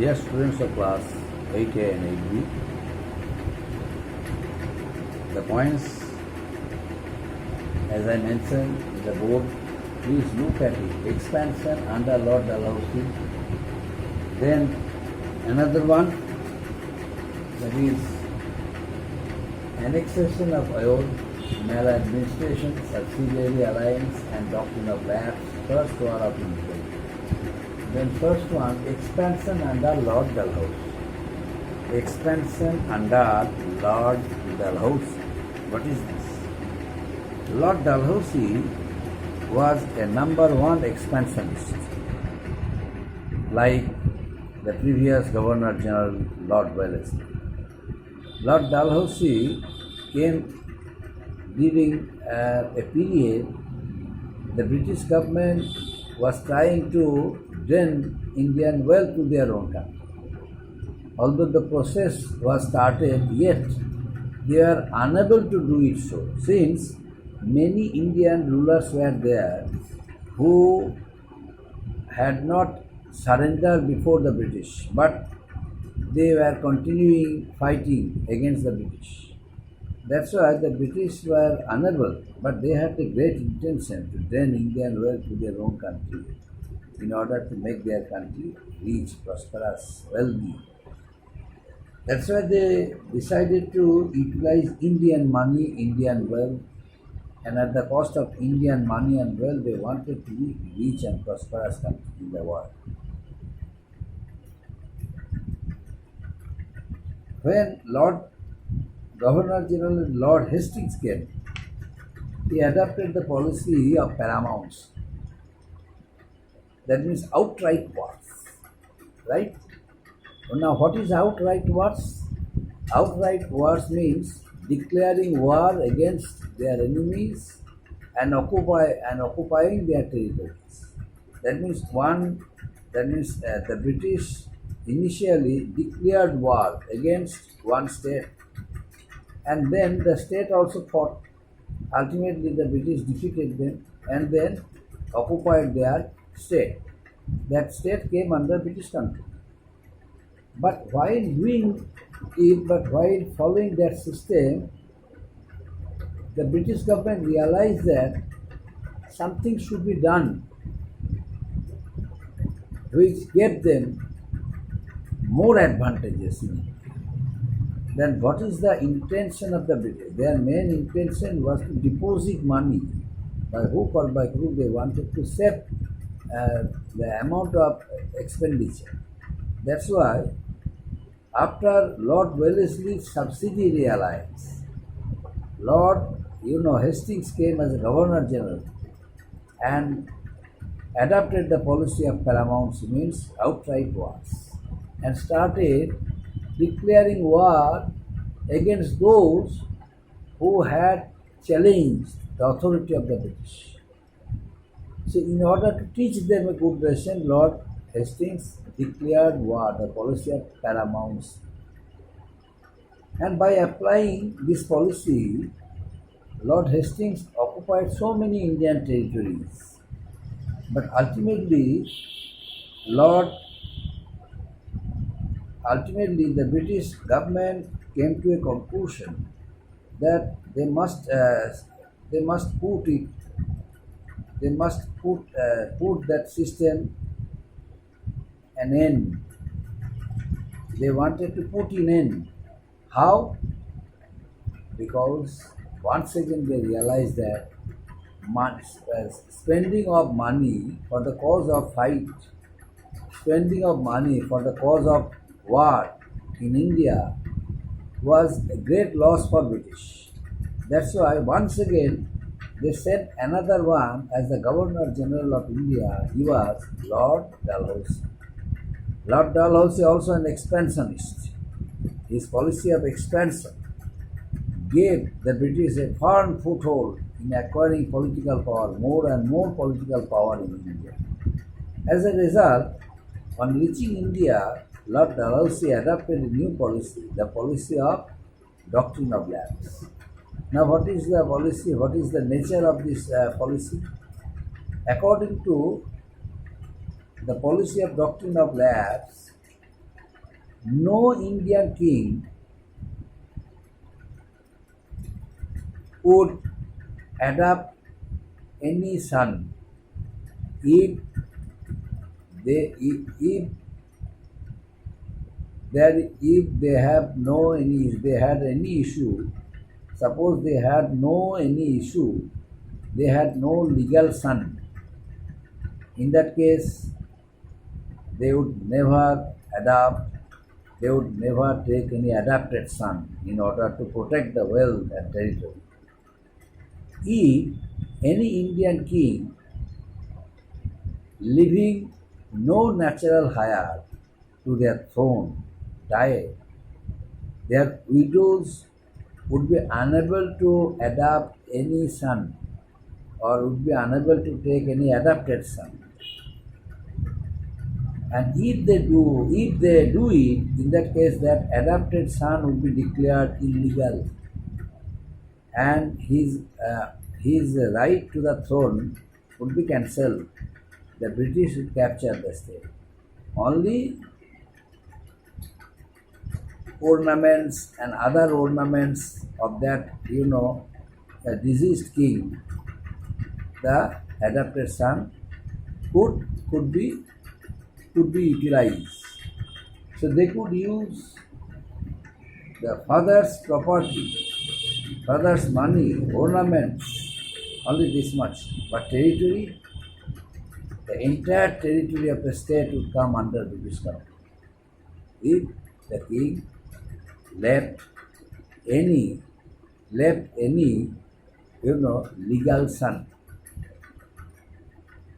Dear students of class 8A and 8B, the points as I mentioned in the board, please look at it. Expansion under Lord Dalhousie. Then another one, that is annexation of Ayod, maladministration, subsidiary alliance and doctrine of lapse, first war of India. Then first one, expansion under Lord Dalhousie. Expansion under Lord Dalhousie. What is this? Lord Dalhousie was a number one expansionist, like the previous Governor General Lord Wellesley. Lord Dalhousie came during a period the British government was trying to drain Indian wealth to their own country. Although the process was started, yet they were unable to do it so, since many Indian rulers were there who had not surrendered before the British, but they were continuing fighting against the British. That's why the British were unable, but they had a great intention to drain Indian wealth to their own country in order to make their country rich, prosperous, wealthy. That's why they decided to utilize Indian money, Indian wealth, and at the cost of Indian money and wealth, they wanted to be rich and prosperous country in the world. When Governor General Lord Hastings came, he adopted the policy of paramounts. That means outright wars, right? Now, what is outright wars? Outright wars means declaring war against their enemies and occupying their territories. That means the British initially declared war against one state, and then the state also fought. Ultimately, the British defeated them and then occupied their state. That state came under British control. But while following that system, the British government realized that something should be done which gave them more advantages. Then what is the intention of the British? Their main intention was to deposit money. By hook or by crook, they wanted to save the amount of expenditure. That's why after Lord Wellesley's subsidiary alliance, Hastings came as a Governor General and adopted the policy of paramounts, means outright wars, and started declaring war against those who had challenged the authority of the British. So in order to teach them a good lesson, Lord Hastings declared war, the policy of paramounts. And by applying this policy, Lord Hastings occupied so many Indian territories. But ultimately, the British government came to a conclusion that they must put that system an end. They wanted to put an end. How? Because once again they realized that spending of money for the cause of fight, spending of money for the cause of war in India was a great loss for British. That's why once again they sent another one as the Governor General of India. He was Lord Dalhousie. Lord Dalhousie also an expansionist. His policy of expansion gave the British a firm foothold in acquiring political power, more and more political power in India. As a result, on reaching India, Lord Dalhousie adopted a new policy, the policy of doctrine of lapse. Now, what is the policy? What is the nature of this policy? According to the policy of doctrine of lapse, no Indian king would adopt any son if if they have no any if they had any issue, suppose they had no any issue, they had no legal son. In that case, they would never adopt, they would never take any adopted son in order to protect the wealth and territory. If any Indian king living no natural heir to their throne died, their widows would be unable to adopt any son or would be unable to take any adopted son. And if they do it, in that case, that adopted son would be declared illegal, and his right to the throne would be cancelled. The British would capture the state. Only ornaments and other ornaments of that, a deceased king, the adopted son could be utilized. So they could use the father's property, father's money, ornaments, only this much. But territory, the entire territory of the state would come under British control. If the king left any legal son.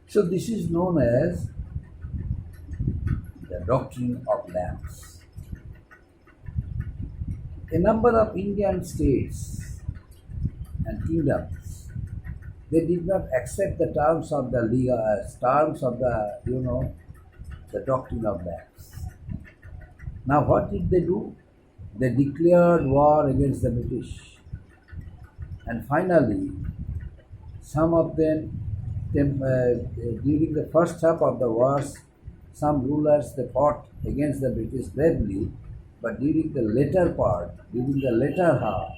So this is known as the doctrine of lapse. A number of Indian states and kingdoms, they did not accept the terms of the the doctrine of lapse. Now what did they do? They declared war against the British. And finally, some of them, during the first half of the wars, some rulers, they fought against the British bravely, but during the later half,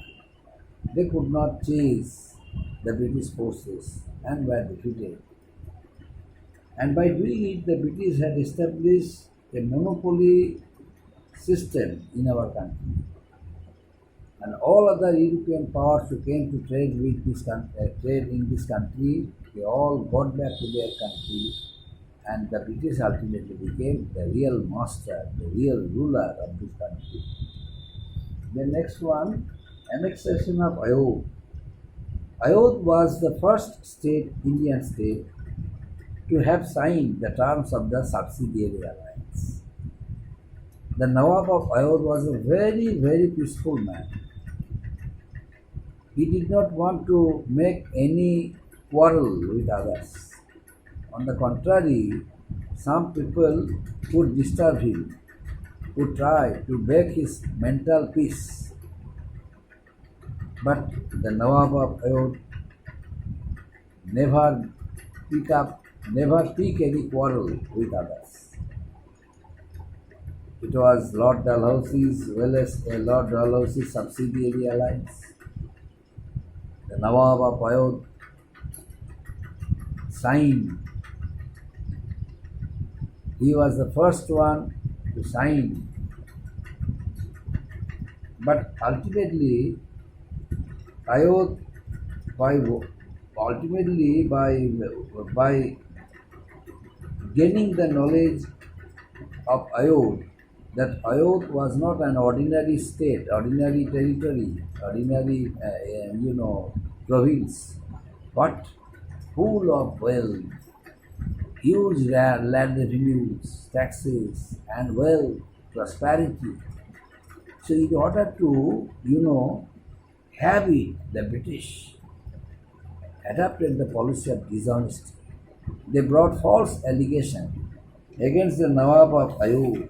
they could not chase the British forces and were defeated. And by doing it, the British had established a monopoly system in our country. And all other European powers who came to trade in this country, they all got back to their country, and the British ultimately became the real master, the real ruler of this country. The next one, annexation of Ayodhya. Ayodhya was the first Indian state, to have signed the terms of the subsidiary alliance. The Nawab of Ayodhya was a very, very peaceful man. He did not want to make any quarrel with others. On the contrary, some people would disturb him, would try to break his mental peace. But the Nawab of Ayodhya never pick any quarrel with others. It was Lord Dalhousie's subsidiary alliance. The Nawab of Ayodhya signed. He was the first one to sign. But ultimately, Ayodhya, by gaining the knowledge of Ayodhya, that Ayodhya was not an ordinary state, ordinary territory, ordinary, province, but full of wealth, huge land revenues, taxes, and wealth, prosperity. So in order to, have it, the British adopted the policy of dishonesty. They brought false allegation against the Nawab of Ayodhya,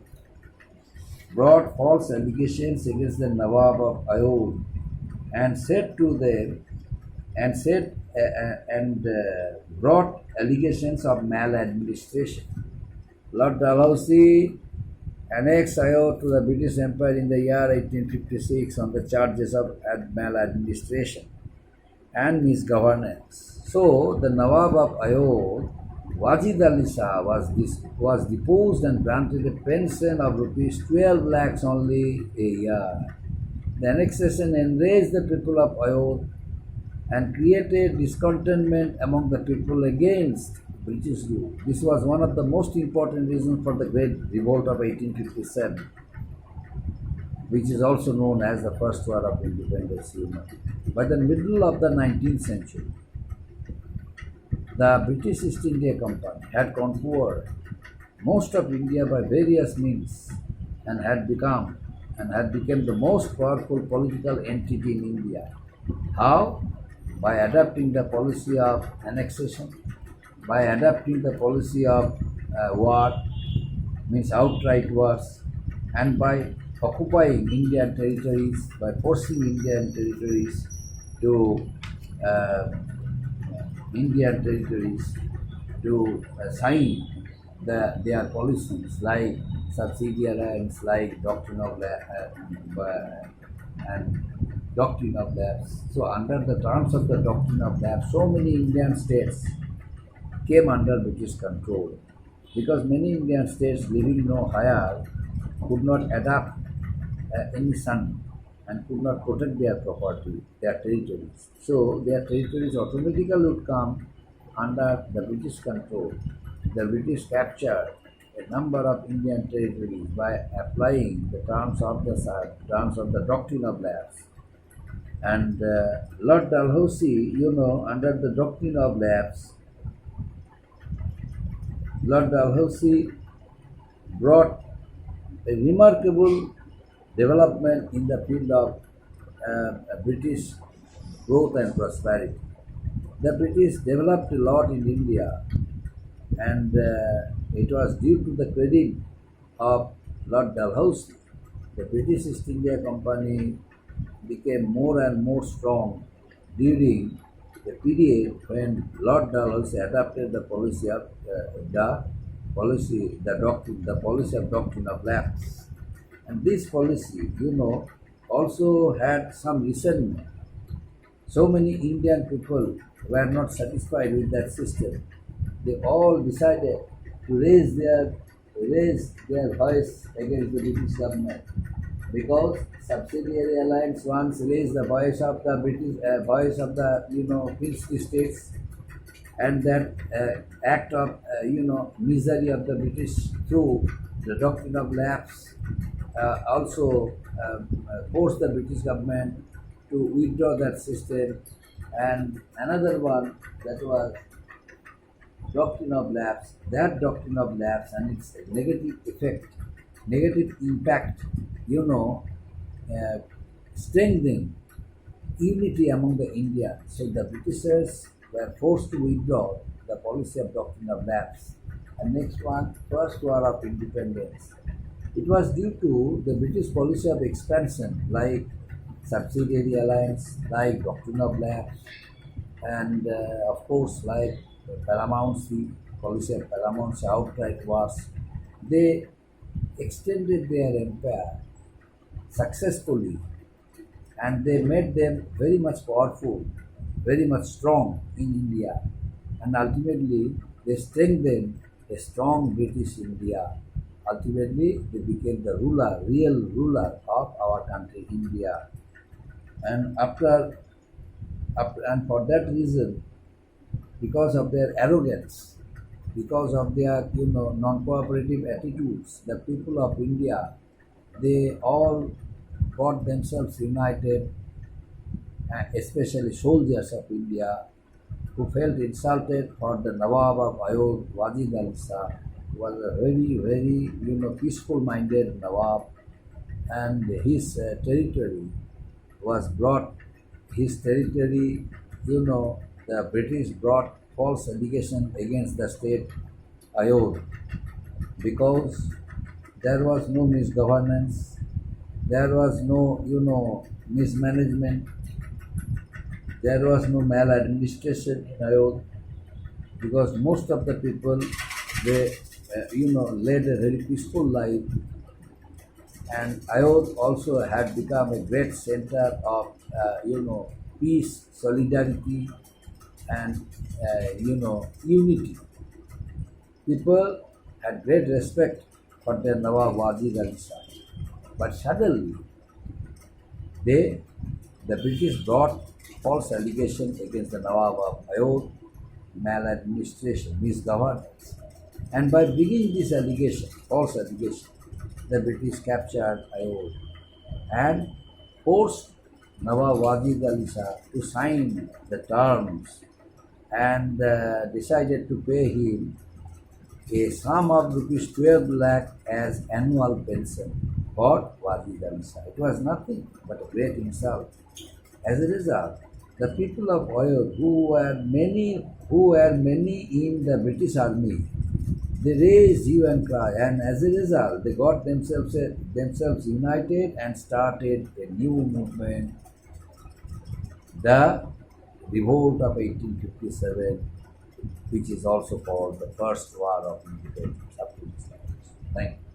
and said to them, brought allegations of maladministration. Lord Dalhousie annexed Ayodhya to the British Empire in the year 1856 on the charges of maladministration and misgovernance. So the Nawab of Ayodhya, Wajid Ali Shah, was deposed and granted a pension of rupees 12 lakhs only a year. The annexation enraged the people of Ayodhya and created discontentment among the people against British rule. This was one of the most important reasons for the Great Revolt of 1857, which is also known as the First War of Independence. By the middle of the 19th century, the British East India Company had conquered most of India by various means and had become the most powerful political entity in India. How? By adopting the policy of annexation, by adopting the policy of war, means outright wars, and by occupying Indian territories, by forcing to uh, Indian territories to sign their policies like subsidy alliance, like and doctrine of lapse. So under the terms of the doctrine of lapse, so many Indian states came under British control because many Indian states living no higher could not adapt any son and could not protect their property, their territories. So their territories automatically would come under the British control. The British captured a number of Indian territories by applying the terms of the doctrine of lapse. And Lord Dalhousie, under the doctrine of lapse, Lord Dalhousie brought a remarkable development in the field of British growth and prosperity. The British developed a lot in India, and it was due to the credit of Lord Dalhousie. The British East India Company became more and more strong during the period when Lord Dalhousie adopted the policy of doctrine of lapse. And this policy, also had some resentment. So many Indian people were not satisfied with that system. They all decided to raise their voice against the British government because subsidiary alliance once raised the voice of the princely states, and that act of misery of the British through the doctrine of lapse also forced the British government to withdraw that system. And another one, that was doctrine of lapse. That doctrine of lapse and its negative impact, strengthened unity among the Indians. So the Britishers were forced to withdraw the policy of doctrine of lapse. And next one, First War of Independence. It was due to the British policy of expansion, like subsidiary alliance, like doctrine of lapse, and of course, like paramountcy, policy of paramountcy, outright wars. They extended their empire successfully, and they made them very much powerful, very much strong in India, and ultimately they strengthened a strong British India. Ultimately, they became the real ruler of our country, India. And and for that reason, because of their arrogance, because of their non-cooperative attitudes, the people of India, they all got themselves united, especially soldiers of India, who felt insulted for the Nawab of Ayodhya, Wajid Ali Shah, who was a very peaceful-minded Nawab, and his territory was brought. His territory, the British brought false allegation against the state Ayodhya because there was no misgovernance, there was no mismanagement, there was no maladministration in Ayodhya because most of the people, they led a very peaceful life. and Ayodhya also had become a great center of peace, solidarity, and unity. People had great respect for their Nawab Wajid Ali Shah. But suddenly, they, the British brought false allegations against the Nawab of Ayodhya, maladministration, misgovernance. And by bringing this allegation, false allegation, the British captured Ayodhya and forced Nawab Wajid Ali Shah to sign the terms and decided to pay him a sum of rupees 12 lakh as annual pension for Wajid Ali Shah. It was nothing but a great insult. As a result, the people of Oyo, who were many in the British army, they raised hue and cry, and as a result, they got themselves united and started a new movement, the Revolt of 1857, which is also called the First War of Independence up to this time. Thank you.